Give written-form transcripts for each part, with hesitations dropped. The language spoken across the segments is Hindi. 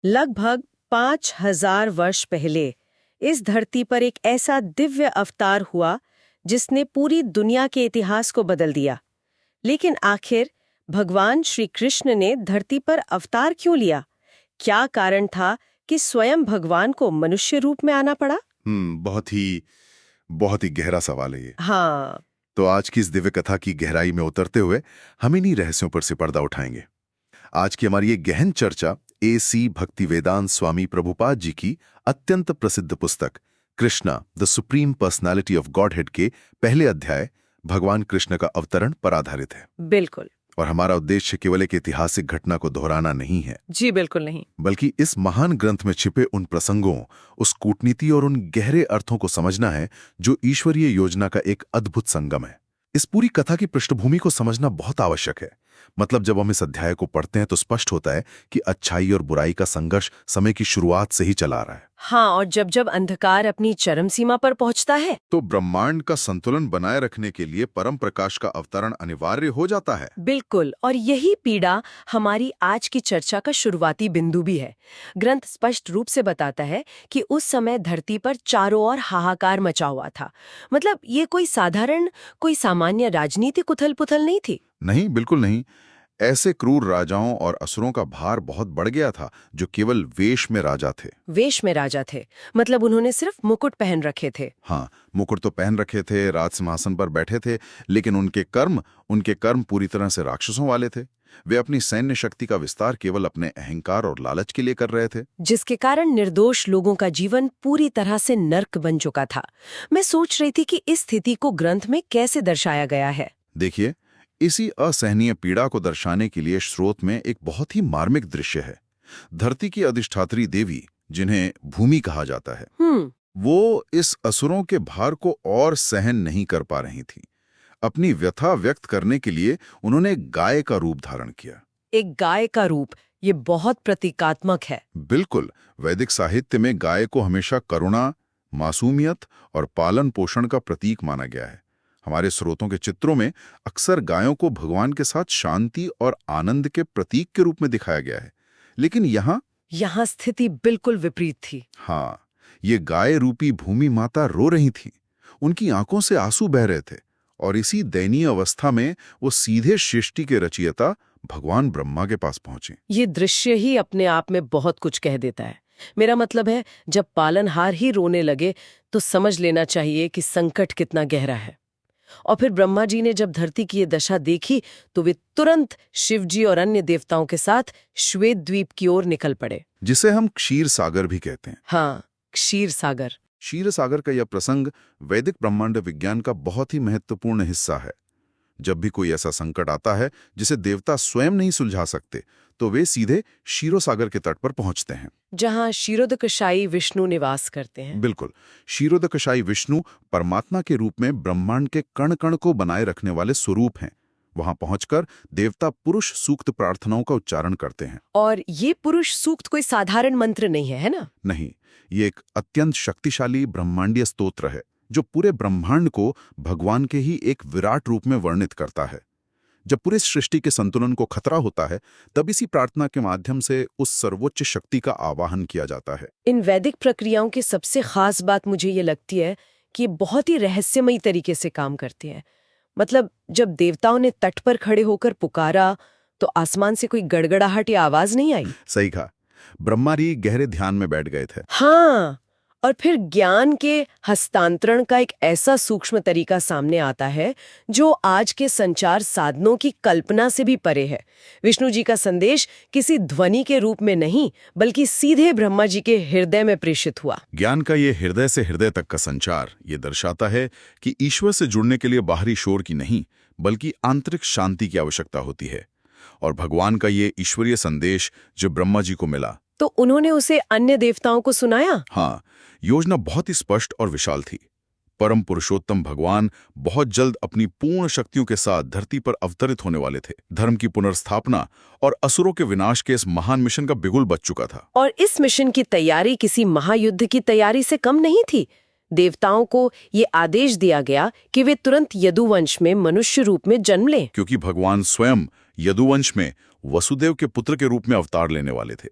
लगभग 5000 वर्ष पहले इस धरती पर एक ऐसा दिव्य अवतार हुआ जिसने पूरी दुनिया के इतिहास को बदल दिया। लेकिन आखिर भगवान श्री कृष्ण ने धरती पर अवतार क्यों लिया? क्या कारण था कि स्वयं भगवान को मनुष्य रूप में आना पड़ा? बहुत ही गहरा सवाल है ये। हाँ, तो आज की इस दिव्य कथा की गहराई में उतरते हुए हम इन्हीं रहस्यों पर से पर्दा उठाएंगे। आज की हमारी ये गहन चर्चा A.C. भक्तिवेदांत स्वामी प्रभुपाद जी की अत्यंत प्रसिद्ध पुस्तक Krishna the supreme personality of godhead के पहले अध्याय भगवान कृष्ण का अवतरण पर आधारित है। बिल्कुल। और हमारा उद्देश्य केवल एक ऐतिहासिक घटना को दोहराना नहीं है। जी बिल्कुल नहीं। बल्कि इस महान ग्रंथ में छिपे उन प्रसंगों, उस कूटनीति और उन गहरे अर्थों को समझना है जो ईश्वरीय योजना का एक अद्भुत संगम है। इस पूरी कथा की पृष्ठभूमि को समझना बहुत आवश्यक है। मतलब जब हम इस अध्याय को पढ़ते हैं तो स्पष्ट होता है कि अच्छाई और बुराई का संघर्ष समय की शुरुआत से ही चला आ रहा है। हाँ, और जब जब अंधकार अपनी चरम सीमा पर पहुंचता है तो ब्रह्मांड का संतुलन बनाए रखने के लिए परम प्रकाश का अवतरण अनिवार्य हो जाता है। बिल्कुल, और यही पीड़ा हमारी आज की चर्चा का शुरुआती बिंदु भी है। ग्रंथ स्पष्ट रूप से बताता है कि उस समय धरती पर चारों ओर हाहाकार मचा हुआ था। मतलब ये कोई सामान्य राजनीतिक उथल-पुथल नहीं थी। नहीं, बिल्कुल नहीं। ऐसे क्रूर राजाओं और असुरों का भार बहुत बढ़ गया था जो केवल वेश में राजा थे। वेश में राजा थे, मतलब उन्होंने सिर्फ मुकुट पहन रखे थे। हाँ, मुकुट तो पहन रखे थे, राज सिंहासन पर बैठे थे, लेकिन उनके कर्म पूरी तरह से राक्षसों वाले थे। वे अपनी सैन्य शक्ति का विस्तार केवल अपने अहंकार और लालच के लिए कर रहे थे, जिसके कारण निर्दोष लोगों का जीवन पूरी तरह से नर्क बन चुका था। मैं सोच रही थी कि इस स्थिति को ग्रंथ में कैसे दर्शाया गया है। देखिए, इसी असहनीय पीड़ा को दर्शाने के लिए स्रोत में एक बहुत ही मार्मिक दृश्य है। धरती की अधिष्ठात्री देवी, जिन्हें भूमि कहा जाता है, वो इस असुरों के भार को और सहन नहीं कर पा रही थी। अपनी व्यथा व्यक्त करने के लिए उन्होंने एक गाय का रूप धारण किया। एक गाय का रूप, ये बहुत प्रतीकात्मक है। बिल्कुल, वैदिक साहित्य में गाय को हमेशा करुणा, मासूमियत और पालन पोषण का प्रतीक माना गया है। हमारे स्रोतों के चित्रों में अक्सर गायों को भगवान के साथ शांति और आनंद के प्रतीक के रूप में दिखाया गया है, लेकिन यहाँ स्थिति बिल्कुल विपरीत थी। हाँ, ये गाय रूपी भूमि माता रो रही थी। उनकी आंखों से आंसू बह रहे थे और इसी दयनीय अवस्था में वो सीधे सृष्टि के रचयिता भगवान ब्रह्मा के पास पहुंचे। ये दृश्य ही अपने आप में बहुत कुछ कह देता है। मेरा मतलब है, जब पालनहार ही रोने लगे तो समझ लेना चाहिए कि संकट कितना गहरा है। और फिर ब्रह्मा जी ने जब धरती की ये दशा देखी तो वे तुरंत शिवजी और अन्य देवताओं के साथ श्वेत द्वीप की ओर निकल पड़े, जिसे हम क्षीर सागर भी कहते हैं। हाँ, क्षीर सागर। क्षीर सागर का यह प्रसंग वैदिक ब्रह्मांड विज्ञान का बहुत ही महत्वपूर्ण हिस्सा है। जब भी कोई ऐसा संकट आता है जिसे देवता स्वयं नहीं सुलझा सकते, तो वे सीधे क्षीरोसागर के तट पर पहुंचते हैं, जहां क्षीरोदकशायी विष्णु निवास करते हैं। बिल्कुल, क्षीरोदकशायी विष्णु परमात्मा के रूप में ब्रह्मांड के कण कण को बनाए रखने वाले स्वरूप हैं। वहां पहुंचकर देवता पुरुष सूक्त प्रार्थनाओं का उच्चारण करते हैं। और ये पुरुष सूक्त कोई साधारण मंत्र नहीं है ना? नहीं, ये एक अत्यंत शक्तिशाली ब्रह्मांडीय स्तोत्र है जो पूरे ब्रह्मांड को भगवान के ही एक विराट रूप में वर्णित करता है। जब पूरे सृष्टि के संतुलन को खतरा होता है, तब इसी प्रार्थना के माध्यम से उस सर्वोच्च शक्ति का आवाहन किया जाता है। इन वैदिक प्रक्रियाओं की सबसे खास बात मुझे ये लगती है कि ये बहुत ही रहस्यमयी तरीके से काम करती है। मतलब जब देवताओं ने तट पर खड़े होकर पुकारा तो आसमान से कोई गड़गड़ाहट या आवाज नहीं आई। सही कहा, ब्रह्मा जी गहरे ध्यान में बैठ गए थे। हाँ, और फिर ज्ञान के हस्तांतरण का एक ऐसा सूक्ष्म तरीका सामने आता है जो आज के संचार साधनों की कल्पना से भी परे है। विष्णु जी का संदेश किसी ध्वनि के रूप में नहीं, बल्कि सीधे ब्रह्मा जी के हृदय में प्रेषित हुआ। ज्ञान का ये हृदय से हृदय तक का संचार ये दर्शाता है कि ईश्वर से जुड़ने के लिए बाहरी शोर की नहीं, बल्कि आंतरिक शांति की आवश्यकता होती है। और भगवान का ये ईश्वरीय संदेश जो ब्रह्मा जी को मिला, तो उन्होंने उसे अन्य देवताओं को सुनाया। हाँ, योजना बहुत ही स्पष्ट और विशाल थी। परम पुरुषोत्तम भगवान बहुत जल्द अपनी पूर्ण शक्तियों के साथ धरती पर अवतरित होने वाले थे। धर्म की पुनर्स्थापना और असुरों के विनाश के इस महान मिशन का बिगुल बज चुका था। और इस मिशन की तैयारी किसी महायुद्ध की तैयारी से कम नहीं थी। देवताओं को ये आदेश दिया गया कि वे तुरंत यदुवंश में मनुष्य रूप में जन्म लें, क्योंकि भगवान स्वयं यदुवंश में वसुदेव के पुत्र के रूप में अवतार लेने वाले थे।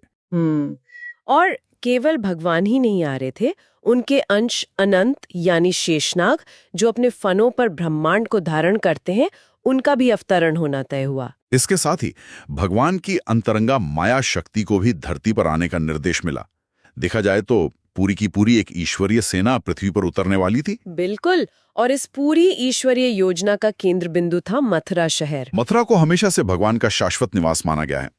और केवल भगवान ही नहीं आ रहे थे, उनके अंश अनंत यानी शेषनाग, जो अपने फनों पर ब्रह्मांड को धारण करते हैं, उनका भी अवतरण होना तय हुआ। इसके साथ ही भगवान की अंतरंगा माया शक्ति को भी धरती पर आने का निर्देश मिला। देखा जाए तो पूरी की पूरी एक ईश्वरीय सेना पृथ्वी पर उतरने वाली थी। बिल्कुल, और इस पूरी ईश्वरीय योजना का केंद्र बिंदु था मथुरा शहर। मथुरा को हमेशा से भगवान का शाश्वत निवास माना गया है।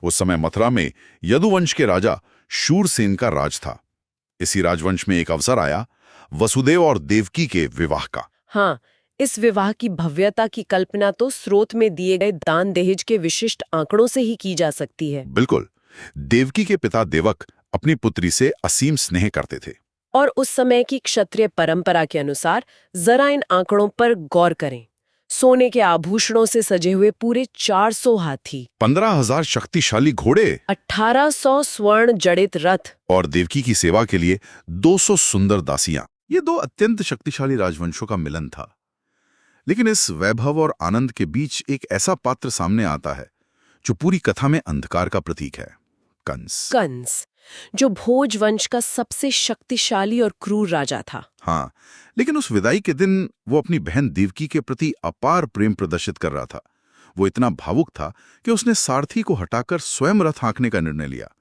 उस समय मथुरा में यदुवंश के राजा शूरसेन का राज था। इसी राजवंश में एक अवसर आया वसुदेव और देवकी के विवाह का। हाँ, इस विवाह की भव्यता की कल्पना तो स्रोत में दिए गए दान दहेज के विशिष्ट आंकड़ों से ही की जा सकती है। बिल्कुल। देवकी के पिता देवक अपनी पुत्री से असीम स्नेह करते थे। और उस समय की क्षत्रिय परंपरा के अनुसार जरा इन आंकड़ों पर गौर करें। सोने के आभूषणों से सजे हुए पूरे 400 हाथी, 15,000 शक्तिशाली घोड़े, 1800 स्वर्ण जड़ित रथ और देवकी की सेवा के लिए 200 सुंदर दासियां। ये दो अत्यंत शक्तिशाली राजवंशों का मिलन था। लेकिन इस वैभव और आनंद के बीच एक ऐसा पात्र सामने आता है जो पूरी कथा में अंधकार का प्रतीक है, कंस, जो भोज वंश का सबसे शक्तिशाली और क्रूर राजा था। हाँ, लेकिन उस विदाई के दिन वो अपनी बहन देवकी के प्रति अपार प्रेम प्रदर्शित कर रहा था। वो इतना भावुक था कि उसने सारथी को हटाकर स्वयं रथ हाँकने का निर्णय लिया।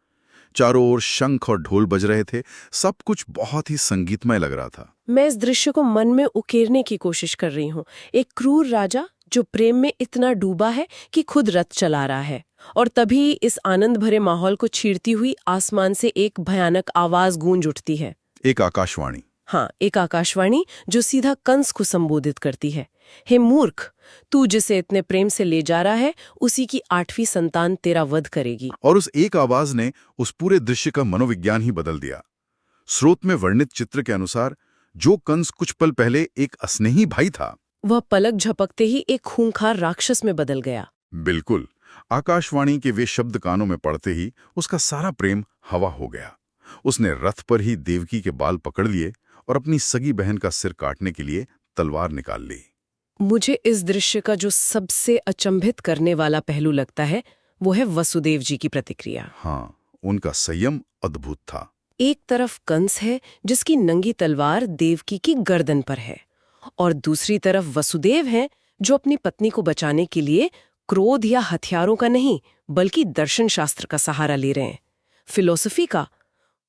चारों ओर शंख और ढोल बज रहे थे, सब कुछ बहुत ही संगीतमय लग रहा था। मैं इस दृश्य को मन में उकेरने की कोशिश कर रही हूँ। एक क्रूर राजा जो प्रेम में इतना डूबा है कि खुद रथ चला रहा है, और तभी इस आनंद भरे माहौल को छीरती हुई आसमान से एक भयानक आवाज गूंज उठती है। एक आकाशवाणी। हाँ, एक आकाशवाणी जो सीधा कंस को संबोधित करती है। हे मूर्ख, तू जिसे इतने प्रेम से ले जा रहा है, उसी की 8वीं संतान तेरा वध करेगी। और उस एक आवाज ने उस पूरे दृश्य का मनोविज्ञान ही बदल दिया। स्रोत में वर्णित चित्र के अनुसार जो कंस कुछ पल पहले एक स्नेही भाई था, वह पलक झपकते ही एक खूंखार राक्षस में बदल गया। बिल्कुल। आकाशवाणी के वे शब्द कानों में पड़ते ही उसका सारा प्रेम हवा हो गया। उसने रथ पर ही देवकी के बाल पकड़ लिए और अपनी सगी बहन का सिर काटने के लिए तलवार निकाल ली। मुझे इस दृश्य का जो सबसे अचंभित करने वाला पहलू लगता है, वो है वसुदेव जी की प्रतिक्रिया। हाँ, उनका संयम अद्भुत था। एक तरफ कंस है जिसकी नंगी तलवार देवकी की गर्दन पर है, और दूसरी तरफ वसुदेव है जो अपनी पत्नी को बचाने के लिए क्रोध या हथियारों का नहीं, बल्कि दर्शन शास्त्र का सहारा ले रहे हैं, फिलॉसफी का।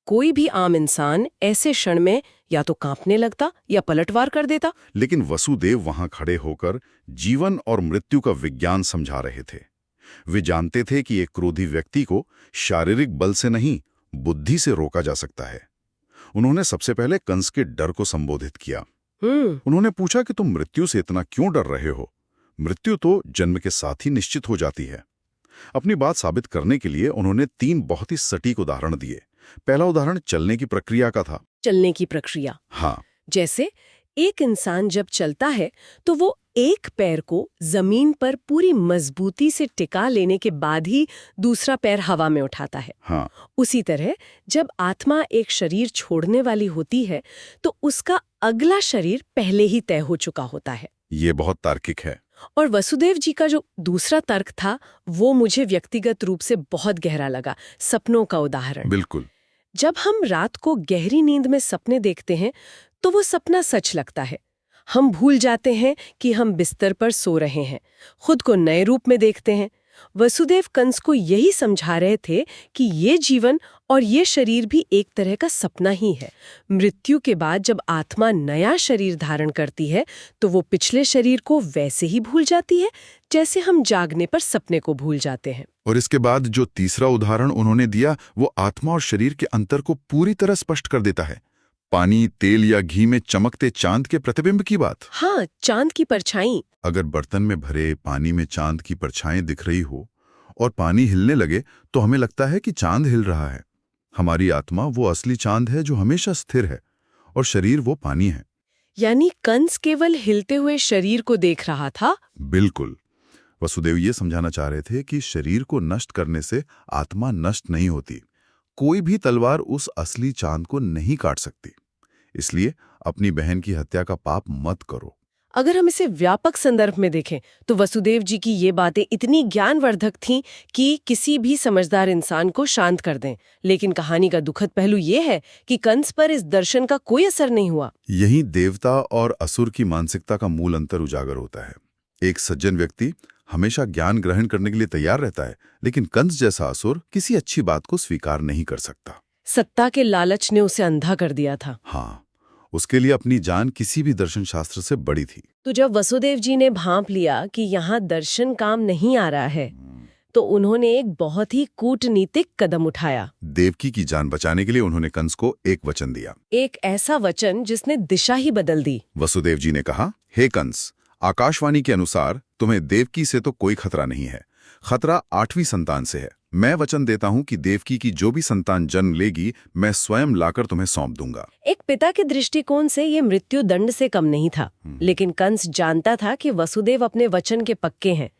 कोई भी आम इंसान ऐसे क्षण में या तो कांपने लगता या पलटवार कर देता। लेकिन वसुदेव वहां खड़े होकर जीवन और मृत्यु का विज्ञान समझा रहे थे। वे जानते थे कि एक क्रोधी व्यक्ति को शारीरिक बल से नहीं, बुद्धि से रोका जा सकता है। उन्होंने सबसे पहले कंस के डर को संबोधित किया। उन्होंने पूछा कि तुम मृत्यु से इतना क्यों डर रहे हो? मृत्यु तो जन्म के साथ ही निश्चित हो जाती है। अपनी बात साबित करने के लिए उन्होंने 3 बहुत ही सटीक उदाहरण दिए। पहला उदाहरण चलने की प्रक्रिया का था। चलने की प्रक्रिया? हाँ। जैसे एक इंसान जब चलता है तो वो एक पैर को जमीन पर पूरी मजबूती से टिका लेने के बाद ही दूसरा पैर हवा में उठाता है। हाँ। उसी तरह जब आत्मा एक शरीर छोड़ने वाली होती है तो उसका अगला शरीर पहले ही तय हो चुका होता है। ये बहुत तार्किक है। और वसुदेव जी का जो दूसरा तर्क था, वो मुझे व्यक्तिगत रूप से बहुत गहरा लगा। सपनों का उदाहरण। बिल्कुल। जब हम रात को गहरी नींद में सपने देखते हैं तो वो सपना सच लगता है। हम भूल जाते हैं कि हम बिस्तर पर सो रहे हैं, खुद को नए रूप में देखते हैं। वसुदेव कंस को यही समझा रहे थे कि ये जीवन और ये शरीर भी एक तरह का सपना ही है। मृत्यु के बाद जब आत्मा नया शरीर धारण करती है तो वो पिछले शरीर को वैसे ही भूल जाती है जैसे हम जागने पर सपने को भूल जाते हैं। और इसके बाद जो तीसरा उदाहरण उन्होंने दिया वो आत्मा और शरीर के अंतर को पूरी तरह स्पष्ट कर देता है। पानी, तेल या घी में चमकते चांद के प्रतिबिंब की बात। हाँ, चांद की परछाई। अगर बर्तन में भरे पानी में चांद की परछाएं दिख रही हो और पानी हिलने लगे तो हमें लगता है कि चांद हिल रहा है। हमारी आत्मा वो असली चांद है जो हमेशा स्थिर है, और शरीर वो पानी है। यानी कंस केवल हिलते हुए शरीर को देख रहा था? बिल्कुल। वसुदेव ये समझाना चाह रहे थे कि शरीर को नष्ट करने से आत्मा नष्ट नहीं होती। कोई भी तलवार उस असली चांद को नहीं काट सकती। इसलिए अपनी बहन की हत्या का पाप मत करो। अगर हम इसे व्यापक संदर्भ में देखें तो वसुदेव जी की ये बातें इतनी ज्ञानवर्धक थीं कि किसी भी समझदार इंसान को शांत कर दें। लेकिन कहानी का दुखद पहलू ये है कि कंस पर इस दर्शन का कोई असर नहीं हुआ। यही देवता और असुर की मानसिकता का मूल अंतर उजागर होता है। एक सज्जन व्यक्ति हमेशा ज्ञान ग्रहण करने के लिए तैयार रहता है, लेकिन कंस जैसा असुर किसी अच्छी बात को स्वीकार नहीं कर सकता। सत्ता के लालच ने उसे अंधा कर दिया था। हाँ, उसके लिए अपनी जान किसी भी दर्शन शास्त्र से बड़ी थी। तो जब वसुदेव जी ने भांप लिया कि यहाँ दर्शन काम नहीं आ रहा है, तो उन्होंने एक बहुत ही कूटनीतिक कदम उठाया। देवकी की जान बचाने के लिए उन्होंने कंस को एक वचन दिया, एक ऐसा वचन जिसने दिशा ही बदल दी। वसुदेव जी ने कहा, हे कंस, आकाशवाणी के अनुसार तुम्हें देवकी से तो कोई खतरा नहीं है, खतरा 8वीं संतान से है। मैं वचन देता हूँ कि देवकी की जो भी संतान जन्म लेगी मैं स्वयं लाकर तुम्हें सौंप दूंगा। एक पिता के दृष्टिकोण से ये मृत्यु दंड से कम नहीं था, लेकिन कंस जानता था कि वसुदेव अपने वचन के पक्के हैं।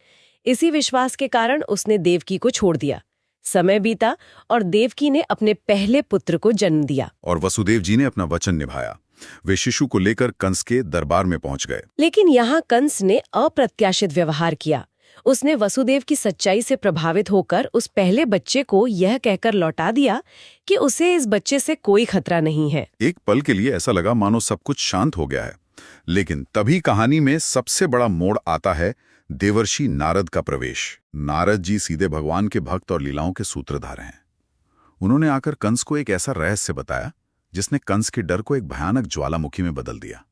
इसी विश्वास के कारण उसने देवकी को छोड़ दिया। समय बीता और देवकी ने अपने पहले पुत्र को जन्म दिया। और वसुदेव जी ने अपना वचन निभाया। वे शिशु को लेकर कंस के दरबार में पहुंच गए। लेकिन यहाँ कंस ने अप्रत्याशित व्यवहार किया। उसने वसुदेव की सच्चाई से प्रभावित होकर उस पहले बच्चे को यह कहकर लौटा दिया कि उसे इस बच्चे से कोई खतरा नहीं है। एक पल के लिए ऐसा लगा मानो सब कुछ शांत हो गया है, लेकिन तभी कहानी में सबसे बड़ा मोड़ आता है, देवर्षि नारद का प्रवेश। नारद जी सीधे भगवान के भक्त और लीलाओं के सूत्रधार हैं। उन्होंने आकर कंस को एक ऐसा रहस्य बताया जिसने कंस के डर को एक भयानक ज्वालामुखी में बदल दिया।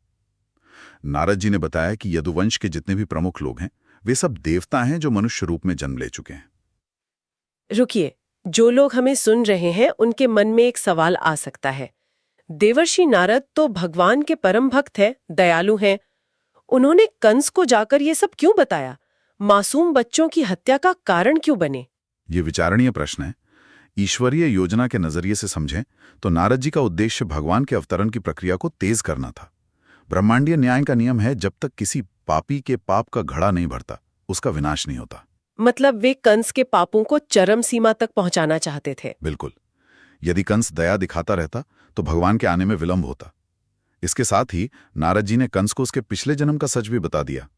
नारद जी ने बताया कि यदुवंश के जितने भी प्रमुख लोग हैं वे सब देवता हैं जो मनुष्य रूप में जन्म ले चुके हैं। रुकिए, जो लोग हमें सुन रहे हैं उनके मन में एक सवाल आ सकता है। देवर्षि नारद तो भगवान के परम भक्त हैं, दयालु हैं। उन्होंने कंस को जाकर ये सब क्यों बताया? मासूम बच्चों की हत्या का कारण क्यों बने? ये विचारणीय प्रश्न है। ईश्वरीय योजना के नजरिए से समझें तो नारद जी का उद्देश्य भगवान के अवतरण की प्रक्रिया को तेज करना था। ब्रह्मांडीय न्याय का नियम है, जब तक किसी पापी के पाप का घड़ा नहीं भरता उसका विनाश नहीं होता। मतलब वे कंस के पापों को चरम सीमा तक पहुंचाना चाहते थे। बिल्कुल। यदि कंस दया दिखाता रहता तो भगवान के आने में विलंब होता। इसके साथ ही नारद जी ने कंस को उसके पिछले जन्म का सच भी बता दिया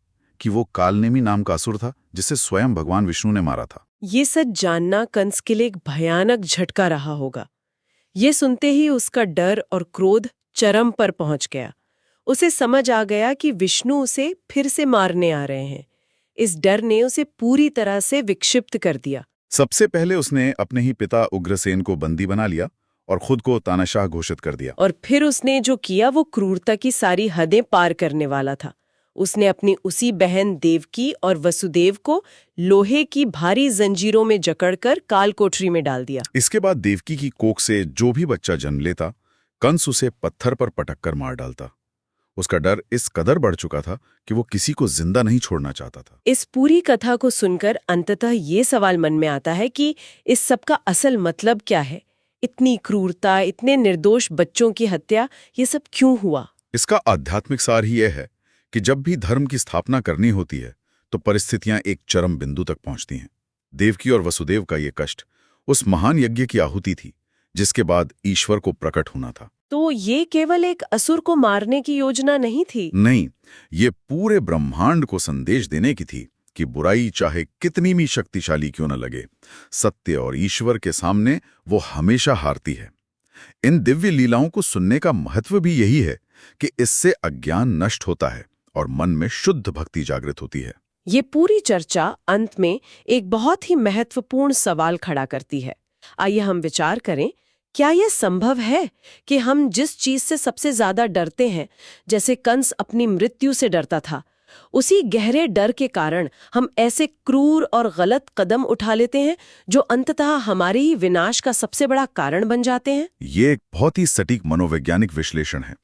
कि वो कालनेमी नाम का असुर था जिसे स्वयं भगवान विष्णु ने मारा था। ये सच जानना कंस के लिए एक भयानक झटका रहा होगा। ये सुनते ही उसका डर और क्रोध चरम पर पहुंच गया। उसे समझ आ गया कि विष्णु उसे फिर से मारने आ रहे हैं। इस डर ने उसे पूरी तरह से विक्षिप्त कर दिया। सबसे पहले उसने अपने ही पिता उग्रसेन को बंदी बना लिया और खुद को तानाशाह घोषित कर दिया। और फिर उसने जो किया वो क्रूरता की सारी हदें पार करने वाला था। उसने अपनी उसी बहन देवकी और वसुदेव को लोहे की भारी जंजीरों में जकड़कर काल कोठरी में डाल दिया। इसके बाद देवकी की कोख से जो भी बच्चा जन्म लेता, कंस उसे पत्थर पर पटककर मार डालता। उसका डर इस कदर बढ़ चुका था कि वो किसी को जिंदा नहीं छोड़ना चाहता था। इस पूरी कथा को सुनकर अंततः ये सवाल मन में आता है कि इस सब का असल मतलब क्या है? इतनी क्रूरता, इतने निर्दोष बच्चों की हत्या, ये सब क्यों हुआ? इसका आध्यात्मिक सार ही यह है कि जब भी धर्म की स्थापना करनी होती है तो परिस्थितियां एक चरम बिंदु तक पहुंचती हैं। देवकी और वसुदेव का ये कष्ट उस महान यज्ञ की आहुति थी जिसके बाद ईश्वर को प्रकट होना था। तो ये केवल एक असुर को मारने की योजना नहीं थी? नहीं, ये पूरे ब्रह्मांड को संदेश देने की थी कि बुराई चाहे कितनी भी शक्तिशाली क्यों न लगे, सत्य और ईश्वर के सामने वो हमेशा हारती है। इन दिव्य लीलाओं को सुनने का महत्व भी यही है कि इससे अज्ञान नष्ट होता है और मन में शुद्ध भक्ति जागृत होती है। ये पूरी चर्चा अंत में एक बहुत ही महत्वपूर्ण सवाल खड़ा करती है। आइए हम विचार करें, क्या यह संभव है कि हम जिस चीज से सबसे ज्यादा डरते हैं, जैसे कंस अपनी मृत्यु से डरता था, उसी गहरे डर के कारण हम ऐसे क्रूर और गलत कदम उठा लेते हैं जो अंततः हमारे ही विनाश का सबसे बड़ा कारण बन जाते हैं? ये एक बहुत ही सटीक मनोवैज्ञानिक विश्लेषण है।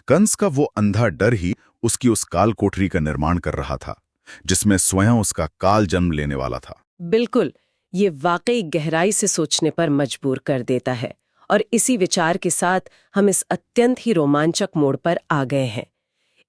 कंस का वो अंधा डर ही उसकी उस काल कोठरी का निर्माण कर रहा था जिसमें स्वयं उसका काल जन्म लेने वाला था। बिल्कुल, ये वाकई गहराई से सोचने पर मजबूर कर देता है। और इसी विचार के साथ हम इस अत्यंत ही रोमांचक मोड़ पर आ गए हैं।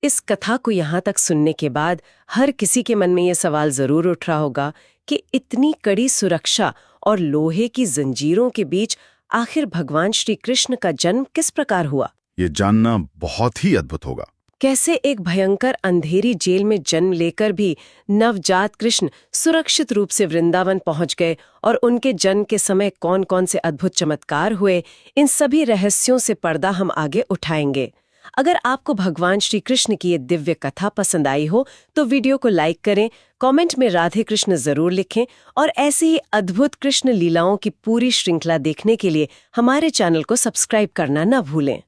इस कथा को यहाँ तक सुनने के बाद हर किसी के मन में ये सवाल जरूर उठ रहा होगा कि इतनी कड़ी सुरक्षा और लोहे की जंजीरों के बीच आखिर भगवान श्री कृष्ण का जन्म किस प्रकार हुआ? ये जानना बहुत ही अद्भुत होगा। कैसे एक भयंकर अंधेरी जेल में जन्म लेकर भी नवजात कृष्ण सुरक्षित रूप से वृंदावन पहुंच गए और उनके जन्म के समय कौन कौन से अद्भुत चमत्कार हुए, इन सभी रहस्यों से पर्दा हम आगे उठाएंगे। अगर आपको भगवान श्री कृष्ण की ये दिव्य कथा पसंद आई हो तो वीडियो को लाइक करें, कमेंट में राधे कृष्ण जरूर लिखें और ऐसे ही अद्भुत कृष्ण लीलाओं की पूरी श्रृंखला देखने के लिए हमारे चैनल को सब्सक्राइब करना न भूलें।